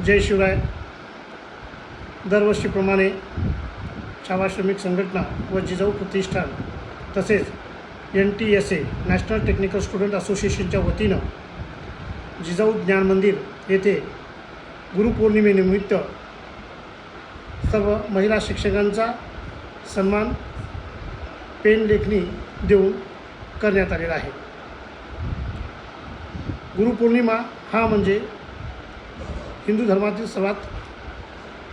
जय शिवराय. दरवर्षीप्रमाणे छावा श्रमिक संघटना व जिजाऊ प्रतिष्ठान तसेच NTSA नॅशनल टेक्निकल स्टुडंट असोसिएशनच्या वतीनं जिजाऊ ज्ञान मंदिर येथे गुरुपौर्णिमेनिमित्त सर्व महिला शिक्षकांचा सन्मान पेन लेखणी देऊन करण्यात आलेला आहे. गुरुपौर्णिमा हा म्हणजे हिंदू धर्मातील सर्वात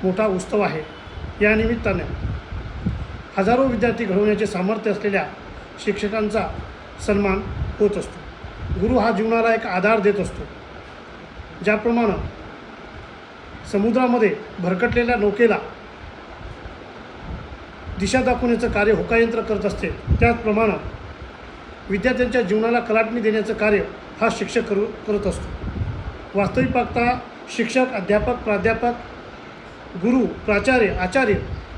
मोठा उत्सव आहे. या निमित्ताने हजारो विद्यार्थी घडवण्याचे सामर्थ्य असलेल्या शिक्षकांचा सन्मान होत असतो. गुरु हा जीवनाला एक आधार देत असतो. ज्याप्रमाणे समुद्रामध्ये भरकटलेल्या नौकेला दिशा दाखवण्याचं कार्य होकायंत्र करत असते, त्याचप्रमाणे विद्यार्थ्यांच्या जीवनाला कलाटणी देण्याचं कार्य हा शिक्षक करत असतो. वास्तविक पाहता शिक्षक, अध्यापक, प्राध्यापक, गुरु, प्राचार्य, आचार्य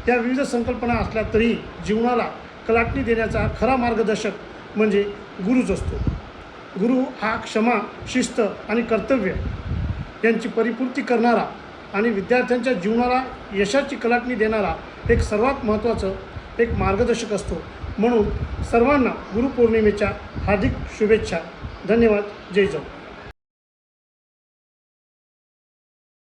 या विविध संकल्पना असल्या तरी जीवनाला कलाटणी देण्याचा खरा मार्गदर्शक म्हणजे गुरुच असतो. गुरु हा क्षमा, शिस्त आणि कर्तव्य यांची परिपूर्ती करणारा आणि विद्यार्थ्यांच्या जीवनाला यशाची कलाटणी देणारा एक सर्वात महत्त्वाचं एक मार्गदर्शक असतो. म्हणून सर्वांना गुरुपौर्णिमेच्या हार्दिक शुभेच्छा. धन्यवाद. जय जिजाऊ.